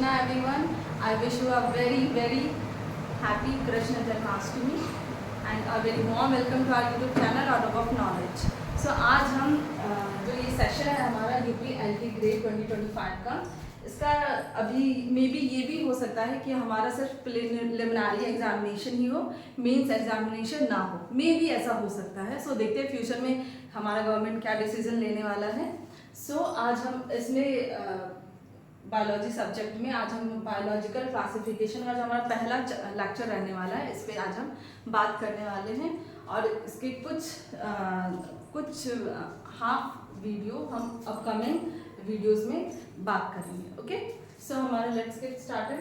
Krishna everyone. I wish you a very happy Krishna Janmashtami and a very warm welcome to our YouTube channel Out of Knowledge. So आज हम जो ये session है हमारा UP LT grade 2025 का, इसका अभी मे बी ये भी हो सकता है कि हमारा सिर्फ प्रिलिमिनरी एग्जामिनेशन ही हो, मेंस एग्जामिनेशन ना हो, मे बी ऐसा हो सकता है. सो देखते हैं फ्यूचर में हमारा गवर्नमेंट क्या डिसीजन लेने वाला है. सो आज हम इसमें बायोलॉजी सब्जेक्ट में आज हम बायोलॉजिकल क्लासिफिकेशन का जो हमारा पहला लेक्चर रहने वाला है, इस पर आज हम बात करने वाले हैं और इसके कुछ हाफ वीडियो हम अपकमिंग वीडियोस में बात करेंगे. ओके, सो हमारा लेट्स गेट स्टार्टेड.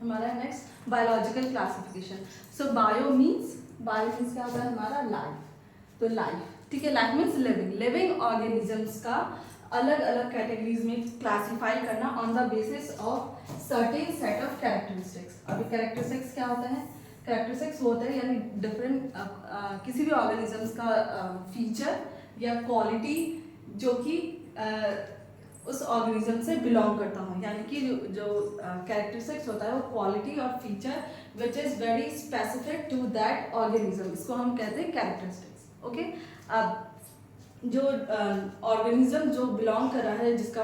हमारा नेक्स्ट बायोलॉजिकल क्लासिफिकेशन. सो बायो मीन्स क्या होता है हमारा लाइफ. तो लाइफ, ठीक है, लाइफ मीन्स लिविंग ऑर्गेनिजम्स का अलग अलग कैटेगरीज में क्लासिफाई करना on the basis of certain set of characteristics. अभी कैरेक्टरिस्टिक्स क्या होता है? कैरेक्टरिस्टिक्स होता है यानी डिफरेंट किसी भी ऑर्गेनिजम्स का फीचर या क्वालिटी जो कि उस ऑर्गेनिज्म से बिलोंग करता हो, यानी कि जो कैरेक्टरिस्टिक्स होता है वो क्वालिटी और feature which is very specific to that organism, इसको हम कहते हैं कैरेक्टरिस्टिक्स. ओके, अब जो ऑर्गेनिज्म जो बिलोंग कर रहा है, जिसका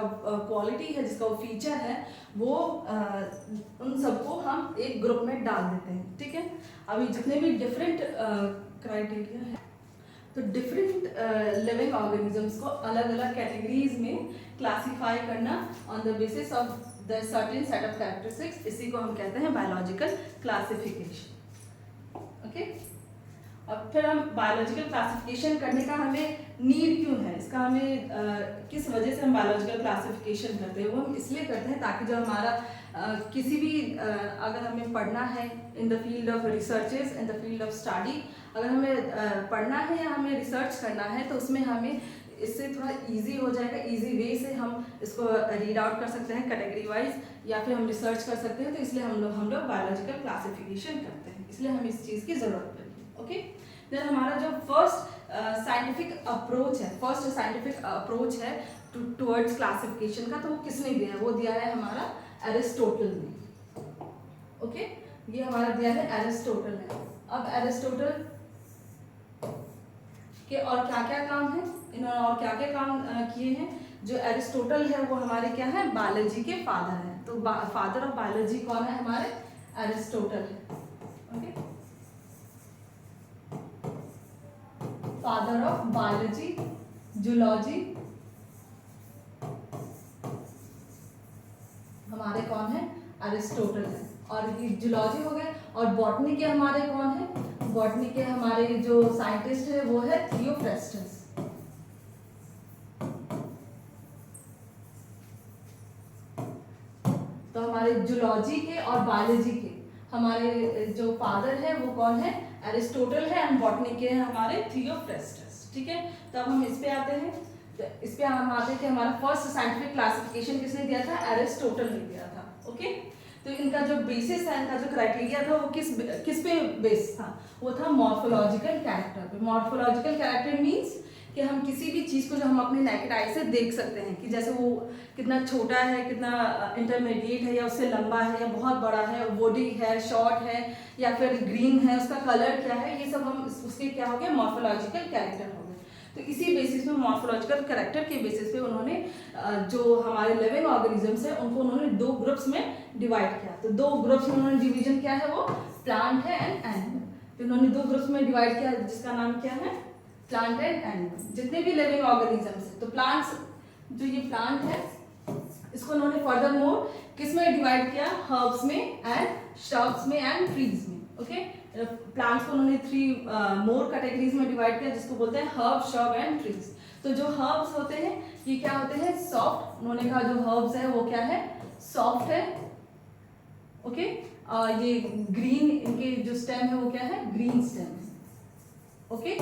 क्वालिटी है, जिसका वो फीचर है, वो उन सबको हम एक ग्रुप में डाल देते हैं. ठीक है, अभी जितने भी डिफरेंट क्राइटेरिया है, तो डिफरेंट लिविंग ऑर्गेनिजम्स को अलग अलग कैटेगरीज में क्लासीफाई करना on the basis of the certain set of characteristics, इसी को हम कहते हैं बायोलॉजिकल क्लासिफिकेशन. ओके, अब फिर हम बायोलॉजिकल क्लासिफिकेशन करने का हमें नीड क्यों है, इसका हमें किस वजह से हम बायोलॉजिकल क्लासिफिकेशन करते हैं, वो हम इसलिए करते हैं ताकि जो हमारा किसी भी अगर हमें पढ़ना है in the field of researches, in the field of study, अगर हमें पढ़ना है या हमें रिसर्च करना है, तो उसमें हमें इससे थोड़ा इजी हो जाएगा. इजी वे से हम इसको रीड आउट कर सकते हैं कैटेगरी वाइज, या फिर हम रिसर्च कर सकते हैं. तो इसलिए हम लोग बायोलॉजिकल क्लासिफिकेशन करते हैं, इसलिए हमें इस चीज़ की ज़रूरत पड़ती है. ओके, देन हमारा जो फर्स्ट साइंटिफिक अप्रोच है टुवर्ड्स क्लासिफिकेशन का, तो वो किसने दिया है? वो दिया है हमारा एरिस्टोटल ने. ओके, ये हमारा दिया है एरिस्टोटल ने. अब एरिस्टोटल के और क्या क्या काम है, इन्होंने और क्या क्या काम किए हैं. जो एरिस्टोटल है वो हमारे क्या है? बायोलॉजी के फादर हैं. तो फादर ऑफ बायोलॉजी कौन है? हमारे एरिस्टोटल है. Okay, father of biology, zoology हमारे कौन है? एरिस्टोटल है. और ये जूलॉजी हो गए. और बॉटनी के हमारे कौन है? बॉटनी के हमारे जो साइंटिस्ट है वो है थियोफ्रेस्टस. तो हमारे जूलॉजी के और बायोलॉजी के हमारे जो फादर है वो कौन है? एरिस्टोटल है. एंड बॉटनी के हमारे थियोफ्रेस्टस. ठीक है, तो अब हम इस पे आते हैं. इस पे हम आते हैं कि हमारा फर्स्ट साइंटिफिक क्लासिफिकेशन किसने दिया था? एरिस्टोटल ने दिया था. ओके, तो इनका जो बेसिस है, इनका जो क्राइटेरिया था, वो किस पे बेस था? वो था मॉर्फोलॉजिकल कैरेक्टर पे. मॉर्फोलॉजिकल कैरेक्टर मीन्स कि हम किसी भी चीज़ को जो हम अपने नेकेड आई से देख सकते हैं कि जैसे वो कितना छोटा है, कितना इंटरमीडिएट है, या उससे लंबा है, या बहुत बड़ा है, बॉडी है, शॉर्ट है, या फिर ग्रीन है, उसका कलर क्या है, ये सब हम उसके क्या हो गया? मॉर्फोलॉजिकल कैरेक्टर हो गए. तो इसी बेसिस पे, मॉर्फोलॉजिकल कैरेक्टर के बेसिस पे उन्होंने जो हमारे लिविंग ऑर्गेनिजम्स है उनको उन्होंने दो ग्रुप्स में डिवाइड किया. तो दो ग्रुप्स में उन्होंने डिवीजन किया है, वो प्लांट है एंड एनिमल. तो उन्होंने दो ग्रुप्स में डिवाइड किया जिसका नाम क्या है? Plant and animal. जितने भी लिविंग ऑर्गेनिजम्स है, तो प्लांट्स, जो ये प्लांट है, इसको उन्होंने फर्दर मोर किस में डिवाइड किया? हर्ब्स में एंड श्रब्स में एंड ट्रीज में. ओके, प्लांट्स को उन्होंने 3 मोर कैटेगरीज में डिवाइड किया, जिसको बोलते हैं हर्ब, श्रब एंड ट्रीज. तो जो हर्ब्स होते हैं ये क्या होते हैं? सॉफ्ट. उन्होंने कहा जो हर्ब्स है वो क्या है? सॉफ्ट है. ओके, ये ग्रीन, इनके जो स्टेम है वो क्या है? ग्रीन स्टेम है. ओके,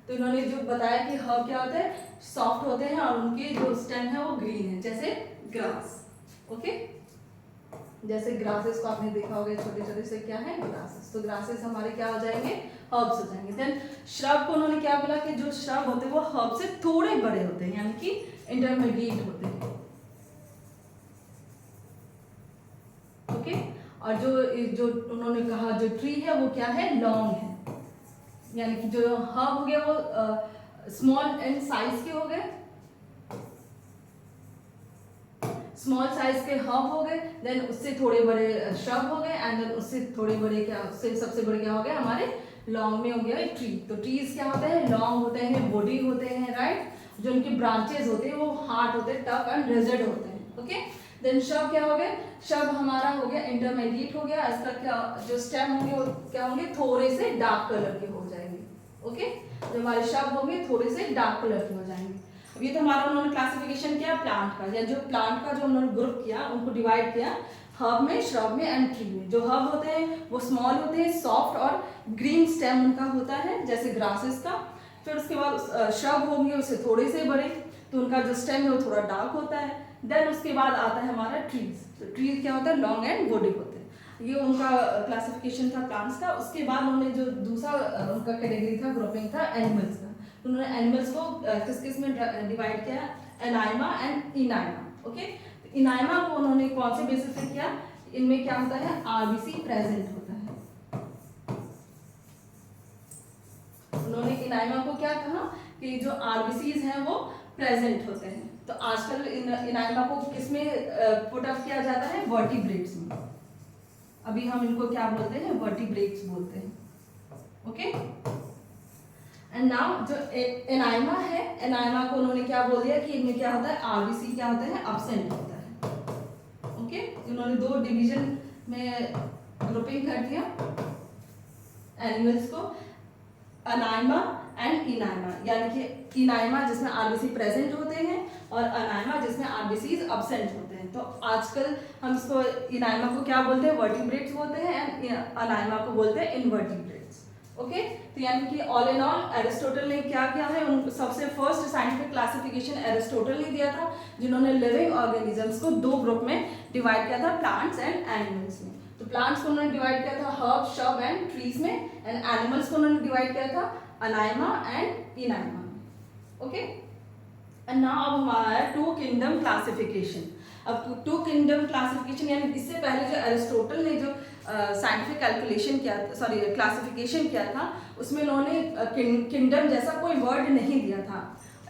तो इन्होंने जो बताया कि हर्ब क्या होते हैं? सॉफ्ट होते हैं और उनके जो स्टेम है वो ग्रीन है, जैसे ग्रास. ओके, जैसे ग्रासेस को आपने देखा होगा, छोटे छोटे से क्या है ग्रासेस, तो ग्रासेस हमारे क्या हो जाएंगे, हर्ब्स हो जाएंगे। देन श्रब को उन्होंने क्या बोला कि जो श्रब होते हैं वो हर्ब से थोड़े बड़े होते हैं, यानी कि इंटरमीडिएट होते हैं। ओके, और जो उन्होंने कहा जो ट्री है वो क्या है, लॉन्ग है, यानी कि जो हर्ब हो गया वो स्मॉल एंड साइज के हो गए, स्मॉल साइज के हर्ब हो गए, देन उससे थोड़े बड़े श्रब हो गए, एंड देन उससे थोड़े बड़े क्या, उससे सबसे बड़े क्या हो गए हमारे लॉन्ग में हो गया ट्री। तो ट्रीज क्या होते हैं, लॉन्ग होते हैं, बॉडी होते हैं, राइट। जो उनके ब्रांचेस होते हैं वो हार्ड होते हैं, टफ एंड रिजिड होते हैं। ओके, देन शब क्या हो गया, शब हमारा हो गया इंटरमीडिएट हो गया, इसका क्या जो स्टेम होंगे वो क्या होंगे, थोड़े से डार्क कलर के हो जाएंगे। ओके, जो हमारे शब होंगे थोड़े से डार्क कलर के हो जाएंगे। अब ये तो हमारा उन्होंने क्लासिफिकेशन किया प्लांट का, या जो प्लांट का जो उन्होंने ग्रुप किया, उनको डिवाइड किया हर्ब में, श्रब में एंड ट्री में। जो हर्ब होते हैं वो स्मॉल होते हैं, सॉफ्ट और ग्रीन स्टेम उनका होता है जैसे ग्रासेस का। फिर उसके बाद श्रब होंगे उससे थोड़े से बड़े, तो उनका जो स्टेम है वो थोड़ा डार्क होता है। देन उसके बाद आता है हमारा ट्रीज। तो ट्रीज क्या होता है, लॉन्ग एंड बॉडी होते हैं। ये उनका क्लासिफिकेशन था प्लांट्स का। उसके बाद उन्होंने जो दूसरा उनका कैटेगरी था, ग्रुपिंग था एनिमल्स का। उन्होंने एनिमल्स को किस किस में डिवाइड किया, एनाइमा एंड इनाइमा। ओके, इनाइमा को उन्होंने कौन से बेसिस पे किया, इनमें क्या होता है, आरबीसी प्रेजेंट होता है। उन्होंने इनाइमा को क्या कहा कि जो आरबीसीज हैं वो प्रेजेंट होते हैं। तो आजकल इनाइमा को किसमें पुट अप किया जाता है, वर्टिब्रेट्स में। अभी हम इनको क्या बोलते हैं, वर्टिब्रेट्स बोलते हैं। ओके, एंड नाउ जो एनाइमा है, एनाइमा को उन्होंने क्या बोल दिया कि इनमें क्या होता है, आरबीसी क्या होता है, एब्सेंट होता है। ओके, उन्होंने दो डिवीजन में ग्रुपिंग कर दिया एनिमल्स को, अनाइमा एंड इनाइमा, यानी कि इनाइमा जिसमें आरबीसी प्रेजेंट होते हैं और अनाइमा जिसमें आरबीसीज एब्सेंट होते हैं। तो आजकल हम इसको इनाइमा को क्या बोलते हैं, वर्टिब्रेट्स बोलते हैं, एंड अनाइमा को बोलते हैं इनवर्टिब्रेट्स। ओके, तो यानी कि ऑल इन ऑल एरिस्टोटल ने क्या किया है, उन सबसे फर्स्ट साइंटिफिक क्लासिफिकेशन एरिस्टोटल ने दिया था, जिन्होंने लिविंग ऑर्गेनिजम्स को दो ग्रुप में डिवाइड किया था, प्लांट्स एंड एनिमल्स में। तो प्लांट्स को उन्होंने डिवाइड किया था हर्ब, श्रब एंड ट्रीज में, एंड एनिमल्स को उन्होंने डिवाइड किया था अनाइमा एंड इनाइमा में। ओके, एंड नाउ अब हमारा टू किंगडम क्लासिफिकेशन। अब टू किंगडम क्लासिफिकेशन यानी इससे पहले जो एरिस्टोटल ने जो साइंटिफिक कैलकुलेशन किया, सॉरी क्लासिफिकेशन किया था, उसमें इन्होंने किंगडम जैसा कोई वर्ड नहीं दिया था।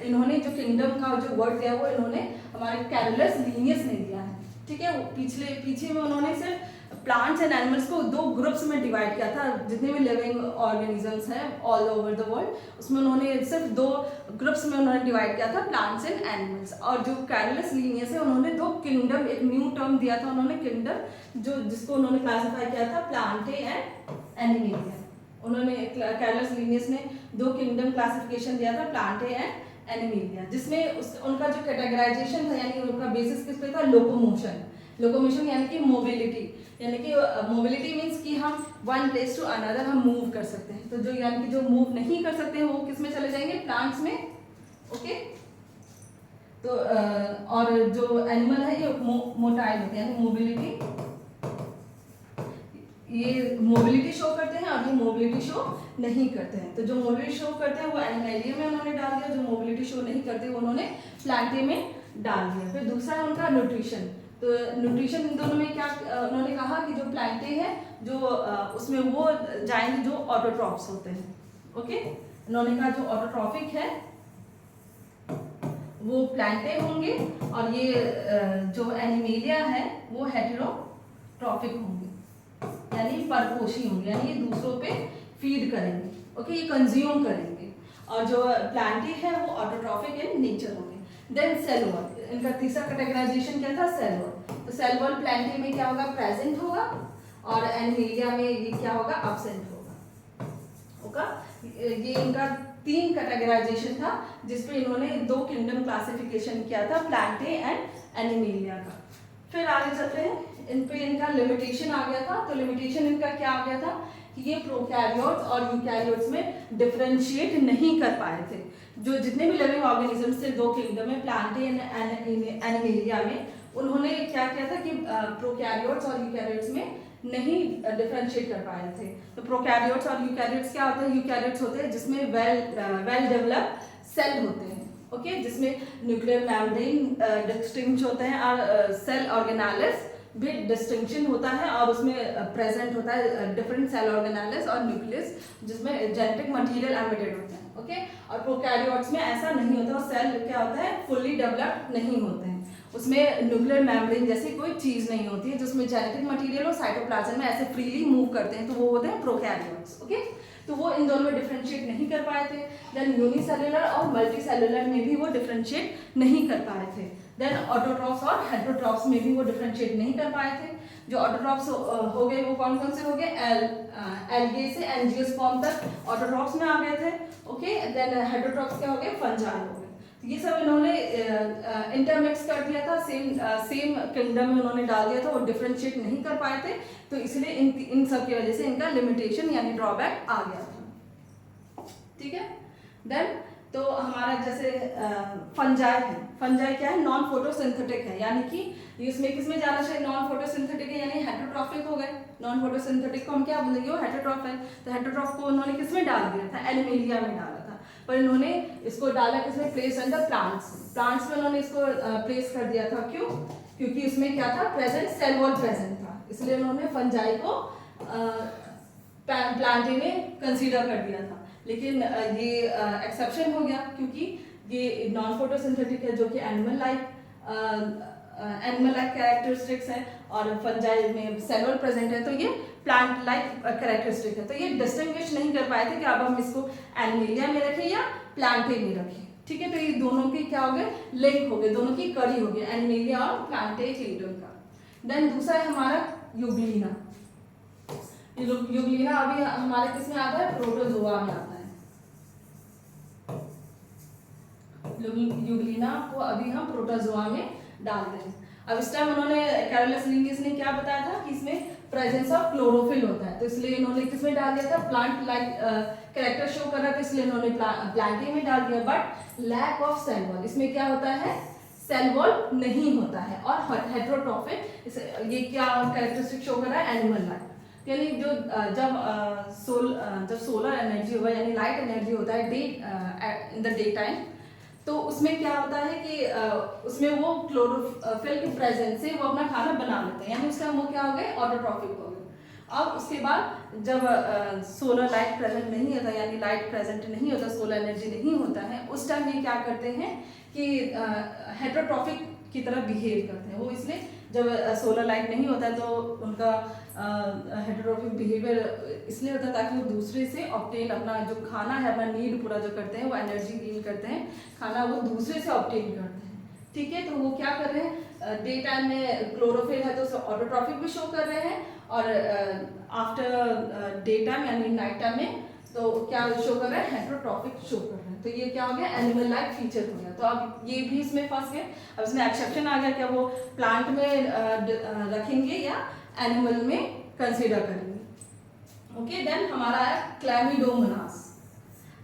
इन्होंने जो किंगडम का जो वर्ड दिया वो इन्होंने हमारे कैरोलस लीनियस ने दिया है। ठीक है, पीछे में उन्होंने सिर्फ प्लांट्स एंड एनिमल्स को दो ग्रुप्स में डिवाइड किया था। जितने भी लिविंग ऑर्गेनिजम्स हैं ऑल ओवर द वर्ल्ड, उसमें उन्होंने सिर्फ दो ग्रुप्स में उन्होंने डिवाइड किया था, प्लांट्स एंड एनिमल्स। और जो कैरोलस लीनियस है, उन्होंने दो किंगडम, एक न्यू टर्म दिया था उन्होंने, किंगडम, जो जिसको उन्होंने क्लासिफाई किया था प्लांटे एंड एनिमेलिया। उन्होंने कैरोलस लीनियस ने दो किंगडम क्लासिफिकेशन दिया था, प्लांटे एंड एनिमेलिया, जिसमें उनका जो कैटेगराइजेशन था, यानी उनका बेसिस किस पे था, लोकोमोशन। लोकोमोशन यानी कि मोबिलिटी, यानी कि मोबिलिटी मीन्स कि हम वन प्लेस टू अनदर हम मूव कर सकते हैं। तो जो यानी कि जो मूव नहीं कर सकते हैं वो किस में चले जाएंगे, प्लांट्स में। ओके, तो और जो एनिमल है ये मोटाइल होते हैं, यानी मोबिलिटी, ये मोबिलिटी शो करते हैं और ये मोबिलिटी शो नहीं करते हैं। तो जो मोबिलिटी शो करते हैं वो एनिमेलिया में उन्होंने डाल दिया, जो मोबिलिटी शो नहीं करते वो उन्होंने प्लांटे में डाल दिया। फिर दूसरा है उनका न्यूट्रिशन। तो न्यूट्रिशन इन दोनों में क्या उन्होंने कहा कि जो प्लांटे हैं जो उसमें वो जाएंगे जो ऑटोट्रॉफ्स होते हैं। ओके, उन्होंने कहा जो ऑटोट्रॉफिक है वो प्लांटे होंगे, और ये जो एनिमेलिया है वो हेटेरोट्रॉफिक होंगे, यानी परपोषी होंगे, यानी ये दूसरों पे फीड करेंगे। ओके, ये कंज्यूम करेंगे। और जो प्लांटे है वो ऑटोट्रॉफिक इन नेचर होंगे। देन सेल वॉल, इनका तीसरा कैटेगराइजेशन क्या था, सेल वॉल। तो सेल वॉल प्लांटे में क्या होगा, प्रेजेंट होगा, और एनिमेलिया में ये क्या होगा, एब्सेंट होगा। ये इनका तीन कैटेगराइजेशन था जिसपे इन्होंने दो किंगडम क्लासिफिकेशन किया था, प्लांटे एंड एनिमेलिया का। फिर आगे चलते हैं, इन पे इनका लिमिटेशन आ गया था। तो लिमिटेशन इनका क्या आ गया था कि ये प्रोकैरियोट्स और यूकैरियोट्स में डिफरेंशिएट नहीं कर पाए थे। जो जितने भी लिविंग ऑर्गेनिजम्स थे दो किंगडम में, प्लांटे एंड एनिमेलिया में, उन्होंने क्या किया था कि प्रोकैरियोट्स और यूकैरियोट्स में नहीं डिफरेंशिएट कर पाए थे। तो प्रोकैरियोट्स और यूकैरियोट्स क्या होते हैं? यूकैरियोट्स होते हैं जिसमें वेल डेवलप्ड सेल होते हैं, ओके, जिसमें न्यूक्लियर मेम्ब्रेन डिस्टिंक्ट होते हैं और सेल ऑर्गेनालिस भी डिस्टिंक्शन होता है और उसमें प्रेजेंट होता है डिफरेंट सेल ऑर्गेनालिस और न्यूक्लियस जिसमें जेनेटिक मटेरियल एमिटेड होते हैं, ओके। और प्रोकैरियोट्स में ऐसा नहीं होता, और सेल क्या होता है? फुल्ली डेवलप्ड नहीं होते हैं, उसमें न्यूक्लियर मेम्ब्रेन जैसी कोई चीज नहीं होती है जिसमें जेनेटिक मटेरियल और साइटोप्लाज्म में ऐसे फ्रीली मूव करते हैं, तो वो होते हैं प्रोकैरियोट्स, ओके। तो वो इन दोनों में डिफरेंशिएट नहीं कर पाए थे। देन यूनिसेलुलर और मल्टीसेलुलर में भी वो डिफरेंशिएट नहीं कर पाए थे। देन ऑटोट्रॉफ्स और हेटेरोट्रॉफ्स में भी वो डिफरेंशिएट नहीं कर पाए थे। जो ऑटोट्रॉफ्स हो गए वो कौन कौन से हो गए? एल्गे से एंजियोस्पर्म तक ऑटोट्रॉफ्स में आ गए थे, ओके। देन हेटेरोट्रॉफ्स क्या हो गए? फंजाई हो गए। ये सब इन्होंने इंटरमिक्स कर दिया था, सेम किंगडम में उन्होंने डाल दिया था, वो डिफरेंशिएट नहीं कर पाए थे, तो इसलिए इन सब की वजह से इनका लिमिटेशन यानी ड्रॉबैक आ गया था, ठीक है। देन तो हमारा जैसे फंजाई है, फंजाई क्या है? नॉन फोटोसिंथेटिक है, यानी कि इसमें किसमें जाना चाहिए? नॉन फोटोसिंथेटिक है यानी हेटेरोट्रॉफिक हो गए। नॉन फोटोसिंथेटिक को हम क्या बोलेंगे? वो हेटेरोट्रॉफ है। तो हेटेरोट्रॉफ को उन्होंने किसमें डाल दिया था? एनिमेलिया में डाला था, पर इन्होंने इसको डाला किसमें? Place under plants. प्लांट्स में उन्होंने इसको प्लेस कर दिया था, क्यों? क्योंकि इसमें क्या था? प्रेजेंट सेल वॉल प्रेजेंट था, इसलिए उन्होंने फंजाई को प्लांटे में कंसीडर कर दिया था। लेकिन ये एक्सेप्शन हो गया, क्योंकि ये नॉन फोटोसिंथेटिक है जो कि एनिमल लाइक कैरेक्टरिस्टिक्स है, और फंजाई में सेल वॉल प्रेजेंट है, तो ये प्लांट लाइक कैरेक्टरिस्टिक है। तो ये डिस्टिंग्विश नहीं कर पाए थे कि अब हम इसको एनिमेलिया में रखें या प्लांटे में रखें, ठीक है। तो ये दोनों की क्या हो गए? लिंक हो गए, दोनों की कड़ी हो गई, एनिमेलिया और प्लांटे किंगडम का। देन दूसरा है हमारा यूग्लिना। यूग्लिना अभी हमारे किस में आता है? प्रोटोजोआ में आता है। यूग्लिना को अभी हम प्रोटोजोआ में डालते हैं। अब इस टाइम उन्होंने कैरोलस लिंगिस ने क्या बताया था कि इसमें प्रेजेंस ऑफ क्लोरोफिल होता है, तो इसलिए इन्होंने किसमें डाल दिया था? प्लांट लाइक कैरेक्टर शो कर रहा था, इसलिए इन्होंने प्लांटे में डाल दिया। But lack of cell wall, इसमें क्या होता है? सेल वॉल नहीं होता है। और हेटेरोट्रॉफिक, ये क्या कैरेक्टरिस्टिक शो कर रहा है? एनिमल लाइक, यानी जो जब सोलर एनर्जी होगा यानी लाइट एनर्जी होता है इन द डे टाइम, तो उसमें क्या होता है कि उसमें वो क्लोरोफिल के प्रेजेंस से वो अपना खाना बना लेते हैं, यानी उसका वो क्या हो गए? ऑटोट्रॉफिक हो गए। अब उसके बाद जब सोलर लाइट प्रेजेंट नहीं होता, यानी लाइट प्रेजेंट नहीं होता, सोलर एनर्जी नहीं होता है, उस टाइम ये क्या करते हैं कि हेटेरोट्रॉफिक की तरह बिहेव करते हैं। वो इसलिए जब सोलर लाइट नहीं होता है तो उनका हेटेरोट्रॉफिक बिहेवियर इसलिए होता है ताकि वो दूसरे से ऑब्टेन अपना जो खाना है, अपना नीड पूरा जो करते हैं, वो एनर्जी गेन करते हैं, खाना वो दूसरे से ऑब्टेन करते हैं, ठीक है। तो वो क्या कर रहे हैं? डे टाइम में क्लोरोफिल है तो ऑटोट्रॉफिक भी शो कर रहे हैं, और आफ्टर डे टाइम यानी नाइट टाइम में तो क्या शो कर रहे हैं? हेटेरोट्रॉफिक शो कर रहे हैं। तो ये क्या हो गया? एनिमल लाइक फीचर हो गया। तो अब ये भी इसमें फंस गए। अब इसमें एक्सेप्शन आ गया, क्या वो प्लांट में रखेंगे या एनिमल में कंसीडर करेंगे, ओके। देन हमारा है क्लैमिडोमोनास।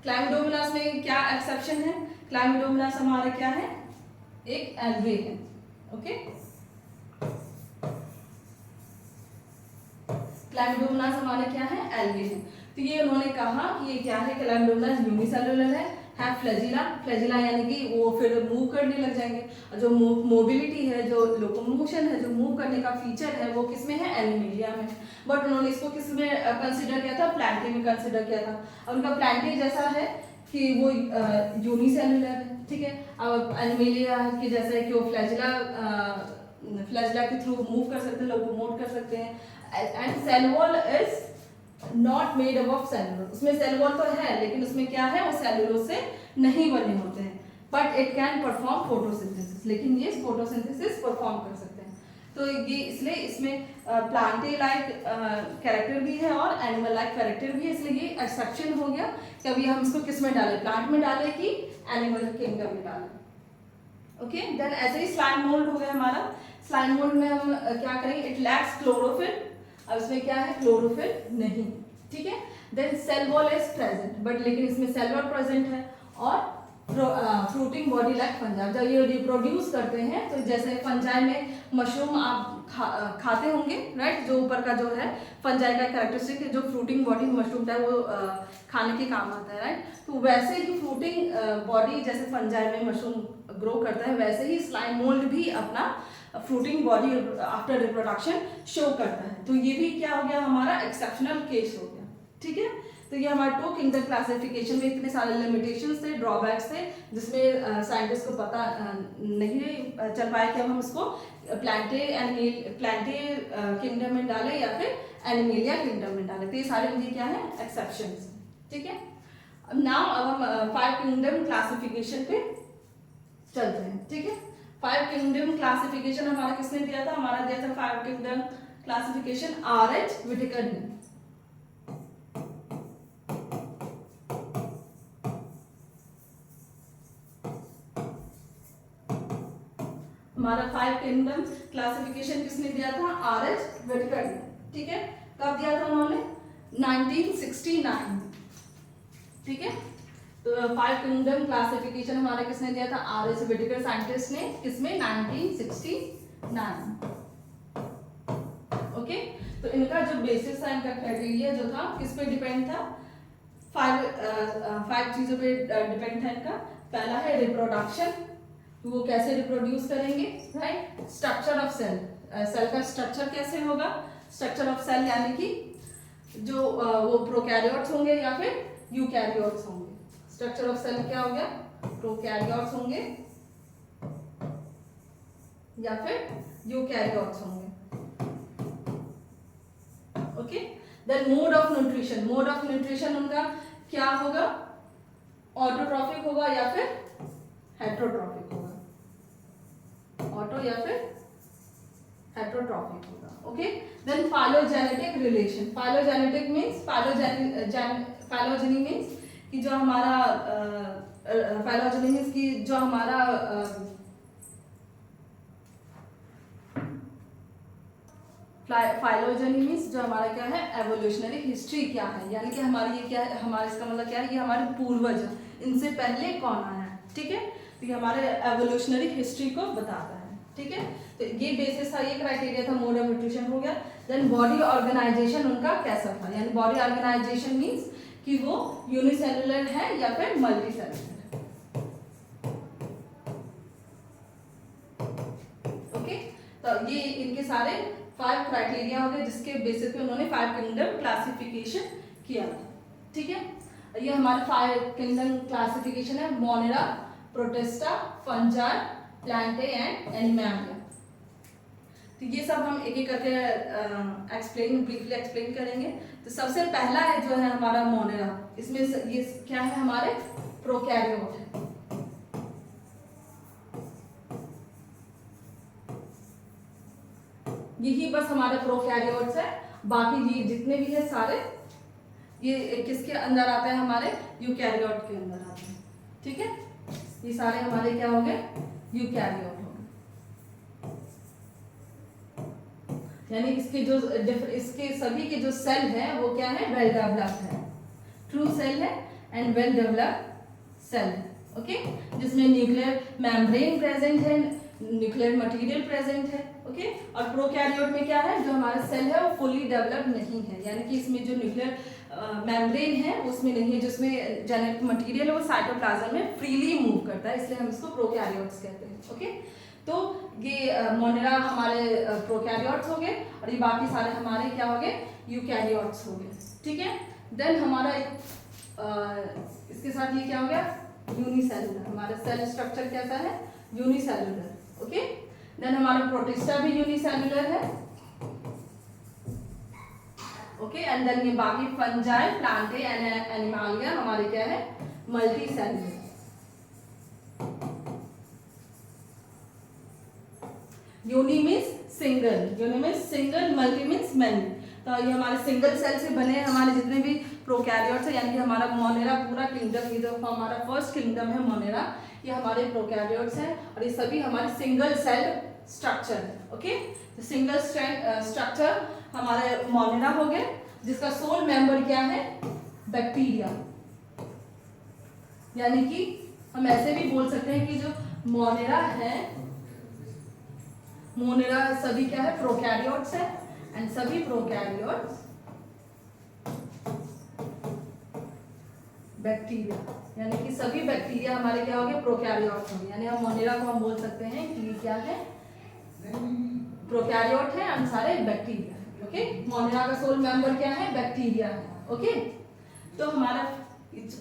क्लैमिडोमोनास में क्या एक्सेप्शन है? क्लैमिडोमोनास हमारा क्या है? एक एल्गे है, ओके। क्लैमिडोमोनास हमारे क्या है? एल्गे है। तो ये उन्होंने कहा कि ये क्या है? क्लैमिडोमोनास यूनिसेलुलर है फ्लैजिला। फ्लैजिला यानी कि वो फिर मूव करने लग जाएंगे, और जो मोबिलिटी है, जो लोकोमोशन है, जो मूव करने का फीचर है, वो किसमें है? एनिमेलिया में। बट उन्होंने इसको किस में कंसिडर किया था? प्लांटे में कंसिडर किया था। और उनका प्लांटे जैसा है कि वो यूनिसेलुलर है, ठीक है। अब एनिमेलिया के जैसा है कि वो फ्लैजिला के थ्रू मूव कर सकते हैं, लोकोमोट कर सकते हैं। And cell wall is not made up of cellulose, उसमें सेल वॉल तो है लेकिन उसमें क्या है? वो सेलुलोज से नहीं बने होते हैं, but it can perform photosynthesis, लेकिन ये फोटोसिंथेसिस परफॉर्म कर सकते हैं। तो ये इसलिए इसमें प्लांटे लाइक कैरेक्टर भी है और एनिमल लाइक कैरेक्टर भी है, इसलिए ये एक्सेप्शन हो गया कि अभी हम इसको किस में डालें? प्लांट में डालें कि एनिमल किंगडम में डालें, ओके। देन ऐसे ही स्लाइम मोल्ड हो गया हमारा। स्लाइम मोल्ड में हम क्या करेंगे? It lacks chlorophyll. अब इसमें क्या है? क्लोरोफिल नहीं, ठीक है। Then cell wall is present, but लेकिन इसमें सेल वॉल प्रेजेंट है और फ्रूटिंग बॉडी लाइक फंजाई। जब ये रिप्रोड्यूस करते हैं तो जैसे फंजाई में मशरूम आप खाते होंगे, राइट, जो ऊपर का जो है फंजाई का कैरेक्टरिस्टिक जो फ्रूटिंग बॉडी मशरूम है वो खाने के काम आता है, राइट। तो वैसे ही फ्रूटिंग बॉडी जैसे फंजाई में मशरूम ग्रो करता है, वैसे ही स्लाइम मोल्ड भी अपना fruiting body after reproduction show करता है। तो ये भी क्या हो गया, हमारा एक्सेप्शनल केस हो गया, ठीक है। तो ये हमारे टू किंगडम क्लासिफिकेशन में इतने सारे लिमिटेशंस थे, ड्रॉबैक्स थे, जिसमें साइंटिस्ट को पता नहीं चल पाया कि अब हम इसको प्लांटे किंगडम में डालें या फिर एनिमेलिया किंगडम में डालें। तो ये सारे इनके क्या है, एक्सेप्शंस, ठीक है। नाउ अब हम 5 किंगडम क्लासिफिकेशन पे चलते हैं, ठीक है। 5 किंगडम क्लासिफिकेशन हमारा किसने दिया था, हमारा दिया था 5 किंगडम क्लासिफिकेशन R.H. विटेकर ने। हमारा 5 किंगडम क्लासिफिकेशन किसने दिया था, R.H. विटेकर ने, ठीक है। कब दिया था उन्होंने, 1969, ठीक है। तो 5 किंगडम क्लासिफिकेशन हमारा किसने दिया था, R.H. विटेकर साइंटिस्ट ने, किसमें, 1969, ओके। तो इनका जो बेसिस था, इनका क्राइटेरिया जो था किस पे डिपेंड था, 5 चीजों पे डिपेंड था इनका। पहला है रिप्रोडक्शन, वो कैसे रिप्रोड्यूस करेंगे, right. Structure of cell, cell का स्ट्रक्चर कैसे होगा, स्ट्रक्चर ऑफ सेल यानी कि जो वो प्रोकैरियोट्स होंगे या फिर यूकैरियोट्स होंगे। स्ट्रक्चर ऑफ सेल क्या हो गया, प्रोकैरियोट्स होंगे या फिर यूकैरियोट्स होंगे, okay. Then mode of nutrition, mode of nutrition उनका क्या होगा, ऑटोट्रॉफिक होगा या फिर हेट्रोट्रॉफिक होगा, ऑटो या फिर हेट्रोट्रॉफिक होगा, okay. Then phylogenetic relation, phylogenetic means phylogeny means कि जो हमारा फाइलोजेनी मींस कि जो हमारा फाइलोजेनी मींस जो हमारा क्या है, एवोल्यूशनरी हिस्ट्री क्या है, यानी कि हमारी ये क्या है, हमारा इसका मतलब क्या है, ये हमारे पूर्वज हैं, इनसे पहले कौन आया है, ठीक है। तो ये हमारे एवोल्यूशनरी हिस्ट्री को बताता है, ठीक है। तो ये बेसिस था, ये क्राइटेरिया था, मोड ऑफ न्यूट्रिशन हो गया। देन बॉडी ऑर्गेनाइजेशन उनका कैसा था, यानी बॉडी ऑर्गेनाइजेशन मींस कि वो यूनिसेलुलर है या फिर मल्टी सेलुलर है, ओके। तो ये इनके सारे 5 क्राइटेरिया हो गए जिसके बेसिस पे उन्होंने 5 किंगडम क्लासिफिकेशन किया, ठीक है। ये हमारे 5 किंगडम क्लासिफिकेशन है, Monera, Protista, fungi, Plantae and Animalia. तो ये सब हम एक एक करके ब्रीफली एक्सप्लेन करेंगे। तो सबसे पहला है जो है हमारा मोनेरा, इसमें ये क्या है, हमारे प्रोकैरियोट है, यही बस हमारे प्रोकैरियोट्स है। बाकी ये जितने भी है सारे ये किसके अंदर आता है, हमारे यूकैरियोट के अंदर आते हैं, ठीक है। ये सारे हमारे क्या हो गए, यूकैरियोट हो गए, यानी इसके सभी के जो सेल है वो क्या है, वेल डेवलप्ड है, ट्रू सेल है एंड वेल डेवलप्ड सेल है, ओके। जिसमें न्यूक्लियर मेम्ब्रेन प्रेजेंट है, न्यूक्लियर मटेरियल प्रेजेंट है, ओके। और प्रोकैरियोट में क्या है, जो हमारा सेल है वो फुली डेवलप्ड नहीं है, यानी कि इसमें जो न्यूक्लियर मेम्ब्रेन है उसमें नहीं है, जिसमें जेनेटिक मटेरियल है वो साइटोप्लाज्म में फ्रीली मूव करता है, इसलिए हम इसको प्रोकैरियोट्स कहते हैं, ओके। तो ये मोनेरा हमारे प्रोकैरियोट्स हो गए और ये बाकी सारे हमारे क्या हो गए, यूकैरियोट्स हो गए, ठीक है। देन हमारा इसके साथ ये क्या हो गया, यूनिसेलुलर, हमारा सेल स्ट्रक्चर कैसा है, यूनिसेलुलर, ओके। देन हमारा प्रोटिस्टा भी यूनिसेलुलर है, ओके। एंड देन ये बाकी फंजाई, प्लांटे एंड एनिमैलिया हमारे क्या है, multicellular. Uni means single, multi means many. तो ये हमारे सिंगल सेल से बने हमारे जितने भी प्रोकैरियोट्स है, यानी कि हमारा मोनेरा पूरा किंगडम, ये जो हमारा फर्स्ट किंगडम है मोनेरा, ये हमारे प्रोकैरियोट्स हैं और ये सभी हमारे सिंगल सेल स्ट्रक्चर है, ओके। तो सिंगल स्ट्रक्चर हमारे मोनेरा हो गए, जिसका सोल मेंबर क्या है, बैक्टीरिया, यानी कि हम ऐसे भी बोल सकते हैं कि जो मोनेरा है, मोनेरा सभी क्या है, प्रोकैरियोट्स है, एंड सभी प्रोकैरियोट्स बैक्टीरिया, यानी कि सभी बैक्टीरिया हमारे क्या हो गए, प्रोकैरियोट्स होंगे। यानी हम मोनेरा को हम बोल सकते हैं कि ये क्या है, प्रोकैरियोट है एंड सारे बैक्टीरिया है। ओके, मोनेरा का सोल मेंबर क्या है, बैक्टीरिया है। ओके, तो हमारा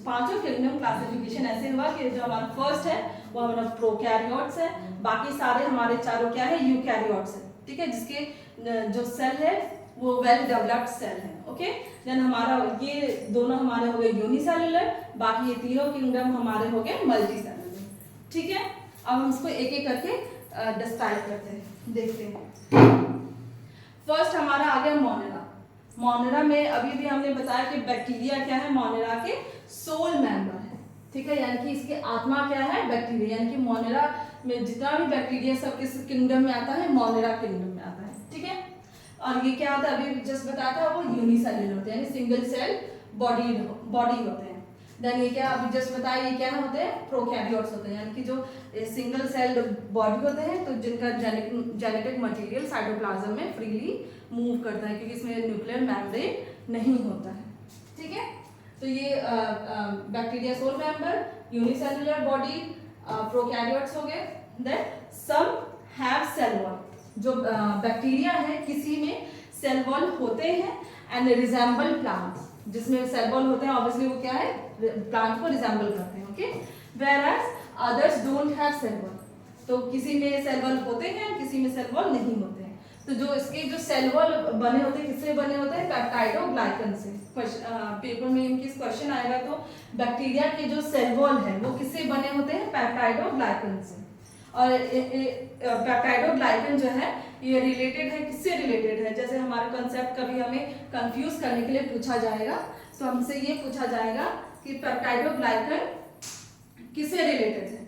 पांचों किंगडम क्लासिफिकेशन ऐसे हुआ कि जो हमारा फर्स्ट है वो हमारा प्रोकैरियोट्स है, बाकी सारे हमारे चारों क्या है, यूकैरियोट्स है। ठीक है, जिसके जो सेल है वो वेल डेवलप्ड सेल है। ओके, देन हमारा ये दोनों हमारे हो गए यूनिसेलुलर, बाकी ये तीनों किंगडम हमारे हो गए मल्टीसेलुलर। ठीक है, अब हम इसको एक एक करके डिस्क्राइब करते हैं, देखते हैं। फर्स्ट हमारा आ गया मोनेरा। मोनेरा में अभी भी हमने बताया कि बैक्टीरिया क्या है, मोनेरा के सोल मेंबर है। ठीक है, यानी कि इसके आत्मा क्या है, बैक्टीरिया, यानी कि मोनेरा में जितना भी बैक्टीरिया सब किस किंगडम में आता है, मोनेरा किंगडम में आता है। ठीक है, और ये क्या होता है, अभी जस्ट बताया था, वो यूनिसेलुलर होते हैं, यानी सिंगल सेल बॉडी होते हैं। देन ये क्या अभी जस्ट बताया, ये क्या होते हैं, प्रोकैरियोट्स होते हैं, यानी कि जो सिंगल सेल बॉडी होते हैं, तो जिनका जेनेटिक मटेरियल साइटोप्लाज्म में फ्रीली मूव करता है, क्योंकि इसमें न्यूक्लियर मेम्ब्रेन नहीं होता है। ठीक है, तो ये bacteria sole member, unicellular body, prokaryotes हो गए। Then some have cell wall, जो बैक्टीरिया है किसी में सेल वॉल होते हैं, एंड रिजेंबल प्लांट्स, जिसमें सेल वॉल होते हैं ऑब्वियसली वो क्या है, प्लांट को रिजेंबल करते हैं। Okay, whereas others don't have cell wall, तो किसी में सेल वॉल होते हैं, किसी में सेल वॉल नहीं होते हैं। तो जो इसके जो सेल वॉल बने होते हैं, किससे बने होते हैं, पेप्टाइडोग्लाइकन से। पेपर में इनकी क्वेश्चन आएगा तो बैक्टीरिया के जो सेल वॉल है वो किससे बने होते हैं, पेप्टाइडोग्लाइकन से। और पेप्टाइडोग्लाइकन जो है ये रिलेटेड है, किससे रिलेटेड है, जैसे हमारा कंसेप्ट कभी हमें कंफ्यूज करने के लिए पूछा जाएगा, तो हमसे ये पूछा जाएगा कि पेप्टाइडोग्लाइकन किससे रिलेटेड है।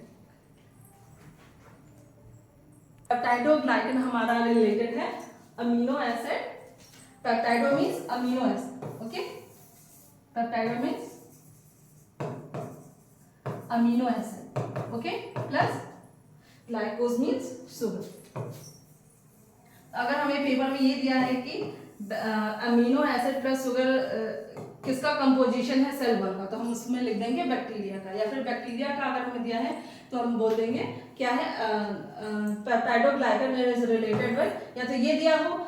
पेप्टाइडोग्लाइकन हमारा रिलेटेड है amino acid, peptido means amino acid. Okay, peptido means amino acid, okay, plus glycose means sugar. अगर हमें पेपर में ये दिया है कि अमीनो एसिड प्लस शुगर किसका कंपोजिशन है, सेल वॉल का, तो हम उसमें लिख देंगे बैक्टीरिया का, या फिर बैक्टीरिया का अगर हमें दिया है तो हम बोल देंगे क्या है, पेप्टाइडोग्लाइकन इज रिलेटेड विद, या तो ये दिया हो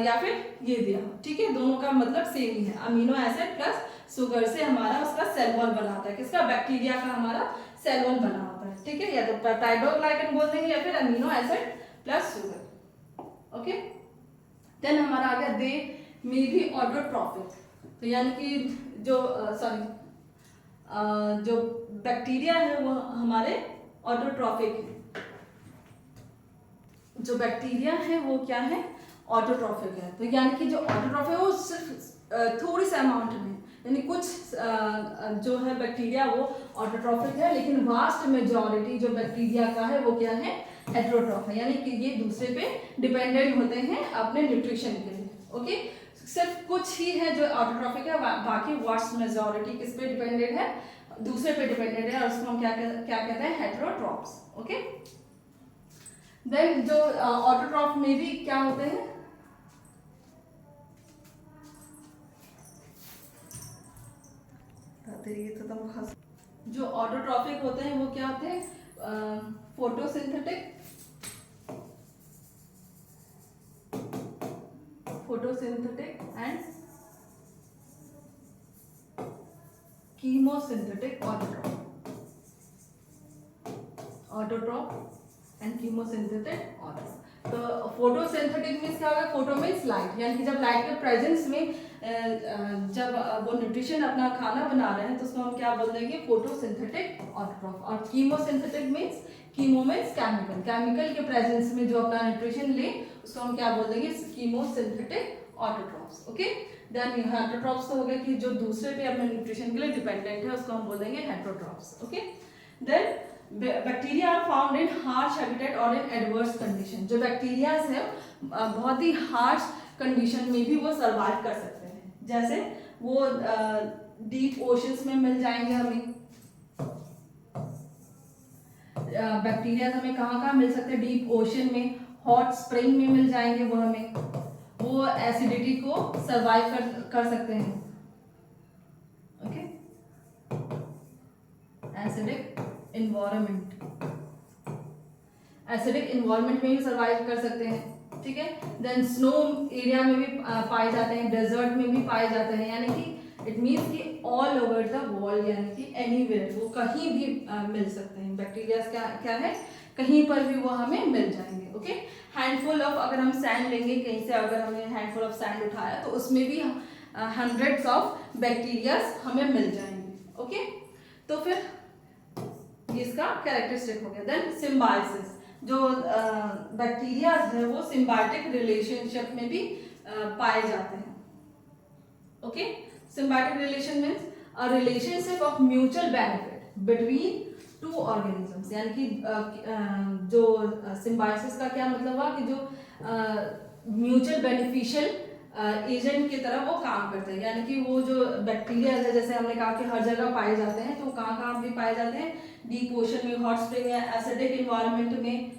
या फिर ये दिया हो। ठीक है, दोनों का मतलब सेम ही है, अमीनो एसिड प्लस शुगर से हमारा उसका सेल वॉल बना होता है, किसका, बैक्टीरिया का हमारा सेल वॉल बना होता है। ठीक है, या तो पेप्टाइडोग्लाइकन बोल देंगे या फिर amino acid plus sugar. Okay, then हमारा आ गया दे मे बी ऑटोट्रॉफिक, तो यानी कि जो जो बैक्टीरिया है वो हमारे ऑटोट्रॉफिक है। जो बैक्टीरिया है वो क्या है, ऑटोट्रॉफिक है। तो यानी कि जो ऑटोट्रॉफिक है वो सिर्फ थोड़ी सी अमाउंट में, यानी कुछ जो है बैक्टीरिया वो ऑटोट्रॉफिक है, लेकिन वास्ट मेजॉरिटी जो बैक्टीरिया का है वो क्या है, हेटेरोट्रॉफ है, यानी कि ये दूसरे पे डिपेंडेंट होते हैं अपने न्यूट्रिशन के लिए। ओके, सिर्फ कुछ ही है जो ऑटोट्रॉफिक है, बाकी वास्ट मेजॉरिटी किस पे डिपेंडेंट है, दूसरे पे डिपेंडेंट है, और उसको हम क्या कहते हैं, हेटेरोट्रॉफ्स। ओके, देन जो ऑटोट्रॉफ में भी क्या होते हैं, जो ऑटोट्रॉफिक होते हैं वो क्या होते हैं, photosynthetic and chemosynthetic autotroph and chemosynthetic autotroph. तो फोटोसिंथेटिक मीन्स क्या होगा, फोटो मीन्स लाइट, यानी कि जब लाइट के प्रेजेंस में जब वो न्यूट्रिशन अपना खाना बना रहे हैं तो उसको हम क्या बोल देंगे, फोटोसिंथेटिक ऑटोट्रॉफ। और chemosynthetic means, chemo means chemical के प्रेजेंस में जो अपना न्यूट्रिशन ले उसको हम क्या बोल देंगे, chemosynthetic autotrophs. Okay, then heterotrophs तो हो गया कि जो दूसरे पे अपने न्यूट्रिशन के लिए डिपेंडेंट है, उसको हम बोल देंगे heterotrophs. Okay, then bacteria are found in harsh habitat और इन एडवर्स कंडीशन। जो बैक्टीरिया है बहुत ही हार्श कंडीशन में भी वो सर्वाइव कर सकते हैं, जैसे वो डीप ओशंस में मिल जाएंगे हमें, बैक्टीरिया हमें कहाँ कहाँ मिल सकते हैं, डीप ओशन में, हॉट स्प्रिंग में मिल जाएंगे, वो हमें वो एसिडिटी को सर्वाइव कर सकते हैं। Okay, acidic environment, acidic environment में भी सर्वाइव कर सकते हैं। ठीक है, देन स्नो एरिया में भी पाए जाते हैं, डेजर्ट में भी पाए जाते हैं, यानी कि इट मीन्स कि ऑल ओवर द वर्ल्ड, यानी कि एनीवेयर, वो कहीं भी मिल सकते हैं। बैक्टीरिया क्या है, कहीं पर भी वो हमें मिल जाएंगे। ओके, हैंडफुल ऑफ, अगर हम सैंड लेंगे कहीं से, अगर हमने हैंडफुल ऑफ सैंड उठाया तो उसमें भी हंड्रेड्स ऑफ बैक्टीरियाज हमें मिल जाएंगे। ओके, तो फिर इसका कैरेक्टरिस्टिक हो गया। देन सिम्बायोसिस, जो बैक्टीरिया है वो सिम्बायोटिक रिलेशनशिप में भी पाए जाते हैं। Okay, symbiotic relation means a relationship of mutual benefit between two organisms, यानी कि जो सिम्बायोसिस का क्या मतलब हुआ कि जो म्यूचुअल बेनिफिशियल एजेंट की तरह वो काम करते हैं, यानी कि वो जो बैक्टीरिया है, जैसे हमने कहा कि हर जगह पाए जाते हैं, तो कहाँ कहाँ भी पाए जाते हैं, डीप ओशन में, हॉट स्प्रिंग में, एसिडिक इन्वायरमेंट में,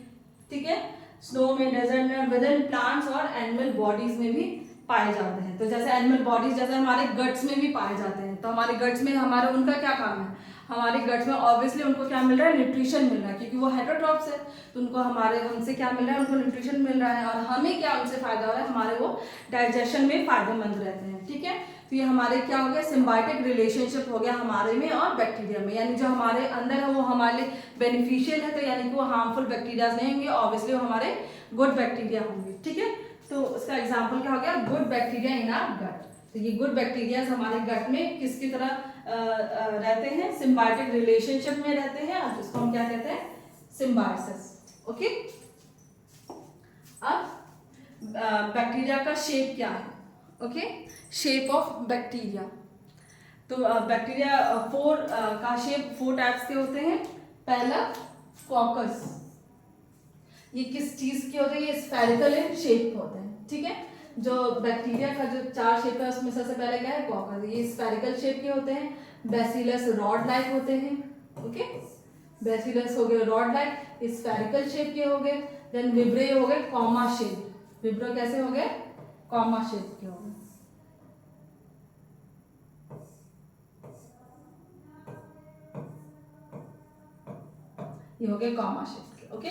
ठीक है, स्नो में, डेजर्ट में, विद इन प्लांट्स और एनिमल बॉडीज में भी पाए जाते हैं। तो जैसे एनिमल बॉडीज, जैसे हमारे गट्स में भी पाए जाते हैं, तो हमारे गट्स में हमारा उनका क्या काम है, हमारे गट्स में ऑब्वियसली उनको क्या मिल रहा है, न्यूट्रिशन मिल रहा है, क्योंकि वो हेटेरोट्रॉप्स है, तो उनको हमसे क्या मिल रहा है, उनको न्यूट्रिशन मिल रहा है, और हमें क्या उनसे फायदा हो रहा है, हमारे वो डाइजेशन में फायदेमंद रहते हैं। ठीक है, तो ये हमारे क्या हो गया, सिम्बायोटिक रिलेशनशिप हो गया हमारे में और बैक्टीरिया में, यानी जो हमारे अंदर है वो हमारे लिए बेनिफिशियल है, तो यानी कि वो हार्मफुल बैक्टीरिया नहीं होंगे, ऑब्वियसली वो हमारे गुड बैक्टीरिया होंगे। ठीक है, तो उसका एग्जाम्पल क्या हो गया, गुड बैक्टीरिया इन आवर गट। तो ये गुड बैक्टीरिया हमारे गट में किसकी तरह रहते हैं, सिम्बायोटिक रिलेशनशिप में रहते हैं, और जिसको हम क्या कहते हैं, सिम्बायोसिस। ओके, अब बैक्टीरिया का शेप क्या है। ओके, शेप ऑफ बैक्टीरिया, तो बैक्टीरिया का शेप 4 टाइप्स के होते हैं। पहला कॉकस, ये किस चीज के होते हैं, ये स्फेरिकल इन शेप होते हैं। ठीक है, जो बैक्टीरिया का जो 4 शेप है उसमें सबसे पहले क्या है, कॉकस, ये स्फेरिकल शेप के होते हैं। बैसिलस रॉड लाइक होते हैं। ओके, बैसिलस हो गए रॉड लाइक, स्फेरिकल शेप के हो गए। देन विब्रे हो गए कॉमा शेप, विब्रो कैसे हो गए, कॉमा शेप के हो गए। ये हो गए कॉमा शेप के। ओके,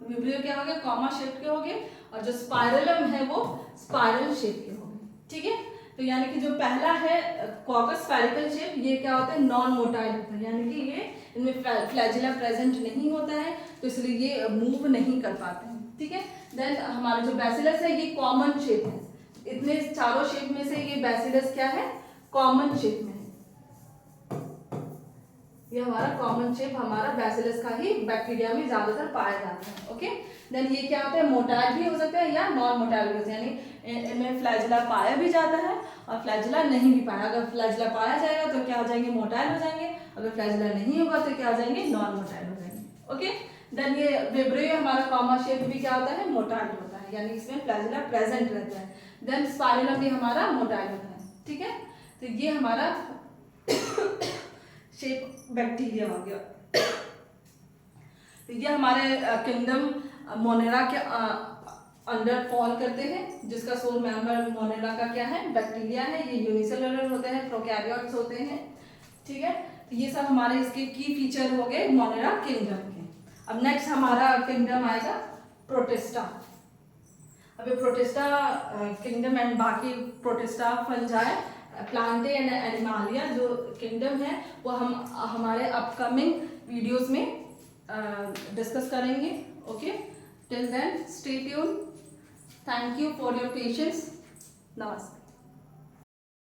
विब्रियो क्या हो गया, कॉमा शेप के हो गए, और जो स्पाइरलम है वो स्पाइरल शेप के हो गए। ठीक है, तो यानी कि जो पहला है कॉकस स्फेरिकल शेप, ये क्या होता है, नॉन मोटाइल होता है, यानी कि ये इनमें फ्लैजिला प्रेजेंट नहीं होता है, तो इसलिए ये मूव नहीं कर पाते हैं। ठीक है, देन हमारा जो बैसिलस है ये कॉमन शेप है, इतने चारों शेप में से ये बैसिलस क्या है, कॉमन शेप में है, ये हमारा कॉमन शेप हमारा बैसिलस का ही बैक्टीरिया में ज्यादातर पाया जाता है। ओके, देन ये क्या होता है, मोटाइल भी हो सकता है या नॉन मोटाइल भी, यानी इनमें फ्लैजिला पाया भी जाता है और फ्लैजिला नहीं भी पाया। अगर फ्लैजिला पाया जाएगा तो क्या हो जाएंगे, मोटाइल हो जाएंगे, अगर फ्लैजिला नहीं होगा तो क्या हो जाएंगे, नॉन मोटाइल हो जाएंगे। ओके, देन ये विब्रियो हमारा कॉमा शेप भी क्या होता है, मोटाइल होता है, यानी इसमें फ्लैजिला प्रेजेंट रहता है। देन स्पाइरलम भी हमारा मोटाइल होता है। ठीक है, तो ये हमारा शेप बैक्टीरिया हो गया। तो ये हमारे किंगडम मोनेरा के अंडर फॉल करते हैं, जिसका सोल मेंबर मोनेरा का क्या है, बैक्टीरिया है। ये यूनिसेलुलर होते हैं, प्रोकैरियोट्स होते हैं। ठीक है, तो ये सब हमारे इसके की फीचर हो गए मोनेरा किंगडम के। अब नेक्स्ट हमारा किंगडम आएगा प्रोटिस्टा। अभी प्रोटिस्टा किंगडम एंड बाकी protista fungi Plantae and animalia जो किंगडम है वो हम हमारे अपकमिंग वीडियोस में डिस्कस करेंगे। Okay, till then stay tuned, thank you for your patience, नमस्ते।